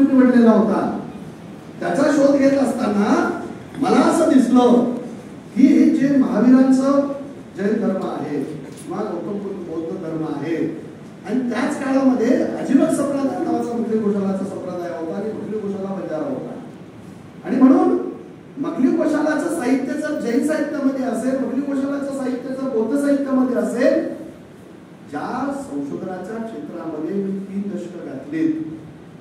म्हणून निवडलेला होता. त्याचा शोध घेत असताना मला असं दिसलं की जे महावीरांचं जैन धर्म आहे किंवा गौतम बौद्ध धर्म आहे आणि त्याच काळामध्ये अजिबात संप्रदाय नावाचा मखली गोशालाचा संप्रदाय होता आणि मखली गोशाला बंजारा होता. आणि म्हणून मखली गोशालाचं साहित्य जर जैन साहित्यामध्ये असेल, मखली गोशालाचं साहित्य जर बौद्ध साहित्यामध्ये असेल, ज्या संशोधनाच्या क्षेत्रामध्ये मी 3 दशक घातली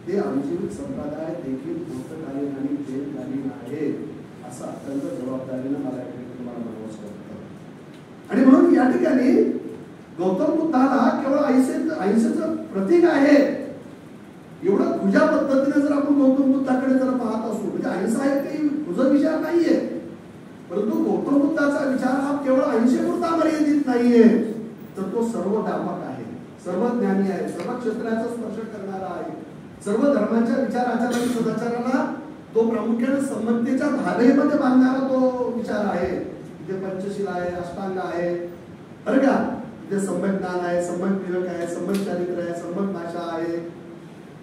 ते आजीविक संप्रदाय देखील बौद्धकालीन आणि जैनकालीन आहे असं अत्यंत जबाबदारीनं मला तुम्हाला म्हणावंच वाटतं. आणि म्हणून या ठिकाणी गौतम बुद्धाला केवळ अहिंसेचं प्रतीक आहे एवढं खुल्या पद्धतीने जर आपण गौतम बुद्धाकडे जर पाहत असू, म्हणजे अहिंसा हे काही खुजा विचार नाहीये, परंतु गौतम बुद्धाचा विचार हा केवळ अहिंसेपुरता मर्यादित नाहीये, तर तो सर्व व्यापक आहे, सर्व ज्ञानी आहे, सर्व क्षेत्राचा स्पर्श करणारा आहे, सर्व धर्मांच्या विचार आचार आणि सदाचाराला तो प्रामुख्याने संमतेच्या धारेमध्ये बांधणारा तो विचार आहे. तिथे पंचशील आहे, अष्टांग आहे, बरं का, तिथे सम्यक ज्ञान आहे, सम्यक विवेक आहे, सम्यक चारित्र्य आहे, सम्यक भाषा आहे.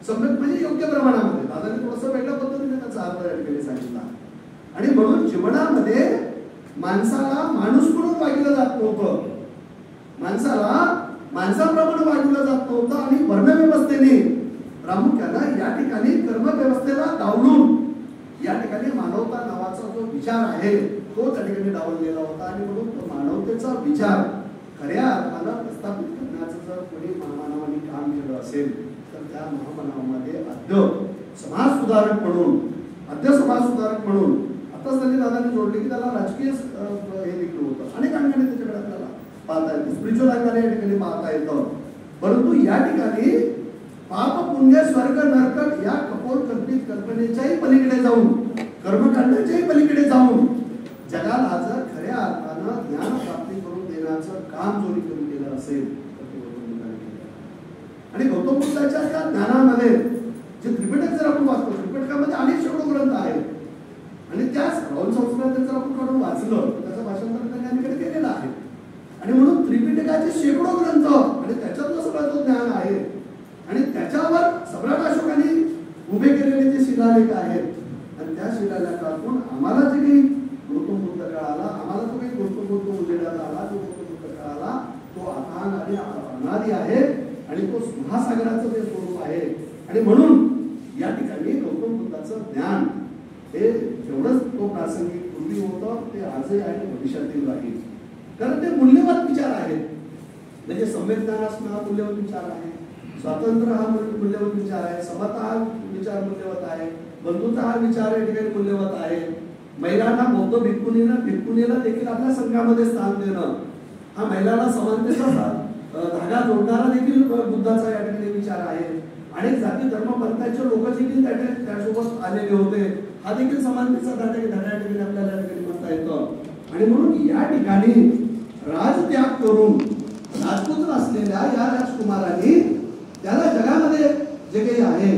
सम्यक म्हणजे योग्य प्रमाणामध्ये, दादाने थोडंसं वेगळ्या पद्धतीने त्याचा अर्थ या ठिकाणी सांगितला. आणि म्हणून जीवनामध्ये माणसाला माणूस म्हणून वागलं जात नव्हतं, माणसाला माणसाप्रमाणे वागलं जात नव्हतं. आणि वर्णव्यवस्थेने प्रामुख्यानं या ठिकाणी कर्मव्यवस्थेला डावलून या ठिकाणी मानवता नावाचा जो विचार आहे तो त्या ठिकाणी डावललेला होता. आणि म्हणून तो मानवतेचा विचार खऱ्या अर्थानं प्रस्थापित करण्याचं जर कोणी महामानवाने काम केलं असेल तर त्या महामानवामध्ये आद्य समाज सुधारक म्हणून आताच त्यांनी दादांनी जोडले की त्याला राजकीय हे देखील होतं, अनेक अंगाने त्याच्याकडे आपल्याला पाहता येतं, स्पिरिच्युअल अंगाने या ठिकाणी पाहता येतं. परंतु या ठिकाणी पाप पुण्य स्वर्ग नरक या कपोल कल्पित कल्पनेच्याही पलीकडे जाऊन, कर्मकांडाच्याही पलीकडे जाऊन जगाला जर खऱ्या अर्थानं ज्ञान प्राप्ती करून देण्याचं काम जोरी करून केलं असेल तर ते गौतम बुद्धाने केलं. आणि गौतम बुद्धाच्या त्या ज्ञानामध्ये जे त्रिपिटक जर आपण वाचतो, त्रिपिटकामध्ये अनेक शेकडो ग्रंथ आहेत आणि त्याच राहुल संस्कृत जर आपण काढून वाचलं त्याचं भाषांतर त्यांनी केलेलं आहे. आणि म्हणून त्रिपिटकाचे शेकडो ग्रंथ आणि त्याच्यातलं सगळं तो ज्ञान आहे. आणि त्याच्यावर सम्राट अशोकाने उभे केलेले जे शिलालेख आहेत आणि त्या शिलालेखातून आम्हाला जे काही गौतम बुद्ध कळाला, आम्हाला जो काही गौतम बुद्ध उजेडाला आला, जो गौतम बुद्ध कळाला तो अथांग आणि अनादी आहे आणि तो महासागराचं जे स्वरूप आहे. आणि म्हणून या ठिकाणी गौतम बुद्धाचं ज्ञान हे एवढंच तो प्रासंगिक पूर्वी होतं, ते आजही आहे, भविष्यातील राहील. कारण ते मूल्यवान विचार आहेत. म्हणजे सम्यक ज्ञान असणं हा मूल्यवान विचार आहे, स्वातंत्र्य हा मूल्यवान विचार आहे, समता हा विचार मूल्यवत आहे, बंधुता हा विचार या ठिकाणी मूल्यवत आहे. महिलांना बौद्ध भिक्खुनीला देखील आपल्या संघामध्ये स्थान देणं हा महिलांना समानतेचा धागा जोडणारा देखील बुद्धाचा या ठिकाणी विचार आहे. अनेक जाती धर्म पंथाचे लोक देखील त्यासोबत आलेले होते, हा देखील समानतेचा धागा या ठिकाणी आपल्याला या ठिकाणी म्हणता येतं. आणि म्हणून या ठिकाणी राजत्याग करून राजपूत असलेल्या या राजकुमारांनी त्याला जगामध्ये जे काही आहे,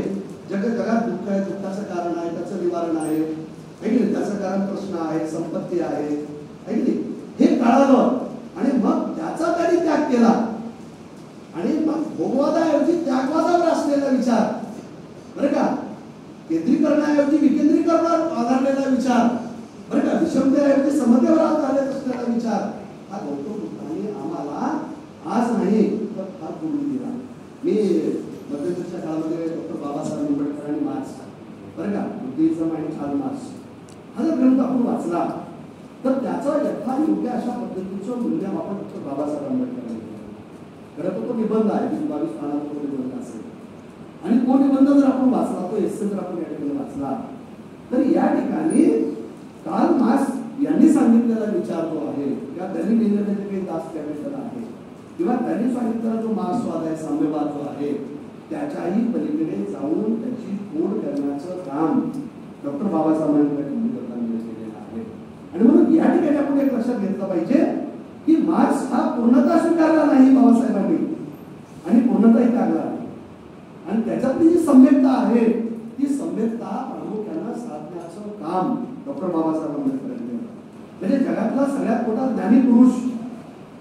जगात दुःख आहे, दुःखाचं कारण आहे, त्याचं निवारण आहे, त्याचं कारण प्रश्न आहे, संपत्ती आहे, हे कळालं. आणि मग त्याचा त्यांनी त्याग केला. आणि मग भोगवादाऐवजी त्यागवादावर असलेला विचार, बरं का, केंद्रीकरणाऐवजी विकेंद्रीकरणावर आधारलेला विचार, बरं का, विषमतेऐवजी समतेवर आधारलेला असलेला विचार हा गौतम बुद्धांनी आम्हाला आज नाही तर फार पूर्वी दिला. मी मध्यंतरच्या काळामध्ये डॉक्टर बाबासाहेब आंबेडकर आणि मार्क्स, बरं का, बुद्धिझम आणि कार्ल मार्क्स हा जर ग्रंथ आपण वाचला तर त्याचा यथा योग्य अशा पद्धतीचं मूल्यमापन डॉक्टर बाबासाहेब आंबेडकरांनी खरं तर तो निबंध आहे, 22 पानाचा निबंध असेल. आणि तो निबंध जर आपण वाचला, तो एस्से जर आपण या ठिकाणी वाचला तर या ठिकाणी कार्ल मार्क्स यांनी सांगितलेला विचार जो आहे किंवा त्यांनी लिहिलेले जे काही दास त्यावेळेला आहे किंवा त्यांनी सांगितलेला जो मार्क्सवाद आहे, साम्यवाद जो आहे, त्याच्याही पलीकडे जाऊन त्याची फोड करण्याचं काम डॉक्टर बाबासाहेब आंबेडकरांनी केलेलं आहे. आणि म्हणून या ठिकाणी आपण एक लक्षात घेतलं पाहिजे की मार्क्स हा पूर्णता स्वीकारला नाही बाबासाहेबांनी आणि पूर्णताही टाकला नाही. आणि त्याच्यातली जी सम्यकता आहे ती सम्यकता प्रामुख्यानं साधण्याचं काम डॉक्टर बाबासाहेब आंबेडकरांनी केलं. म्हणजे जगातला सगळ्यात मोठा ज्ञानी पुरुष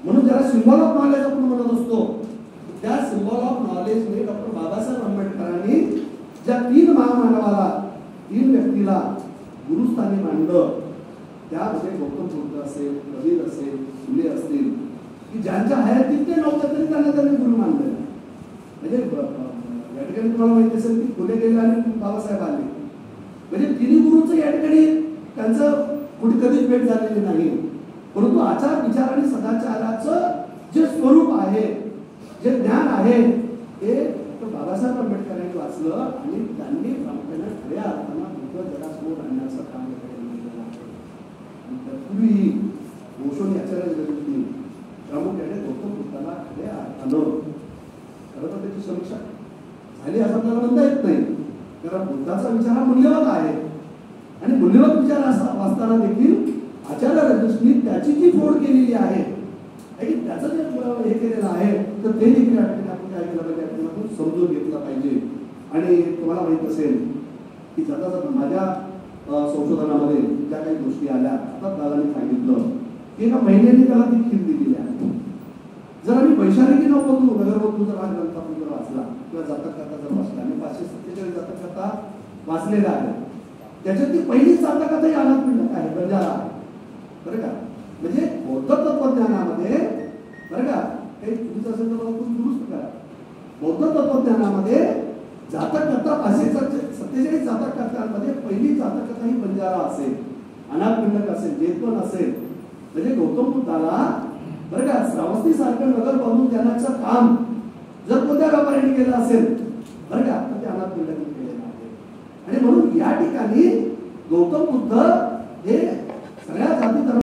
म्हणून ज्याला सिम्बॉल ऑफ नॉलेज आपण म्हणत असतो, त्या सिम्बॉल ऑफ नॉलेजने डॉक्टर बाबासाहेब आंबेडकरांनी ज्या 3 महामानवाला 3 व्यक्तीला गुरुस्थानी मांडलं, त्यामध्ये गौतम बुद्ध असेल, कबीर असेल, फुले असतील, की ज्यांच्या हयातीत ते नव्हतं तरी त्यांनी गुरु मानले. म्हणजे या ठिकाणी तुम्हाला माहिती असेल की फुले गेले आणि बाबासाहेब आले, म्हणजे तिन्ही गुरुचं या ठिकाणी त्यांचं कुठे कधीच भेट झालेली नाही. परंतु आचार विचार आणि सदाचाराचं जे स्वरूप आहे, जे ज्ञान आहे, ते बाबासाहेब आंबेडकरांनी वाचलं आणि त्यांनी प्रामुख्याने खऱ्या अर्थानं बुद्ध जगासमोर आणण्याचं काम केलेलं आहे. तत्पूर्वी ओशोने आचार्य जगतनी प्रामुख्याने गौतम बुद्धाला खऱ्या अर्थानं खरं तर त्याची समीक्षा झाली असं आपल्याला म्हणता येत नाही, कारण बुद्धाचा विचार हा मूल्यवान आहे आणि मूल्यवान विचार असा वाचताना देखील आचार्य रजनीशनी त्याची जी फोड केलेली आहे आणि त्याचं जे हे केलेलं आहे, तर ते देखील आपण काय केलं पाहिजे, आपण समजून घेतलं पाहिजे. आणि तुम्हाला माहित असेल की जाता जाता माझ्या संशोधनामध्ये ज्या काही गोष्टी आल्या, आता दादांनी सांगितलं की एका महिन्याने त्याला ती खीर दिलेली आहे. जर आम्ही वैशालिकी न बघू नगरबोधू जर हा ग्रंथ आपण जर वाचला किंवा जातक कथा जर वाचला, आणि 547 जातक कथा वाचलेला आहे, त्याच्यात ती पहिली जातक कथा ही अनाथपिंडक आहे, बंजारा आहे, बरं का. म्हणजे बौद्ध तत्वज्ञानामध्ये, बरं का, काही चुकीचं असेल तर मला तुम्ही दुरुस्त करा, बौद्ध तत्वज्ञानामध्ये जातक कथा 547 जातक कथांमध्ये पहिली जातक कथा ही बंजारा असेल, अनाथपिंडक असेल, जेतवन असेल. म्हणजे गौतम बुद्धाला, बरं का, श्रावस्ती सारखं नगर बांधून देण्याचं काम जर कोणत्या व्यापाऱ्यांनी केलं असेल, बरं का, तर ते अनाथपिंडकांनी केलेलं आहे. आणि म्हणून या ठिकाणी गौतम बुद्ध हे सगळ्या जाती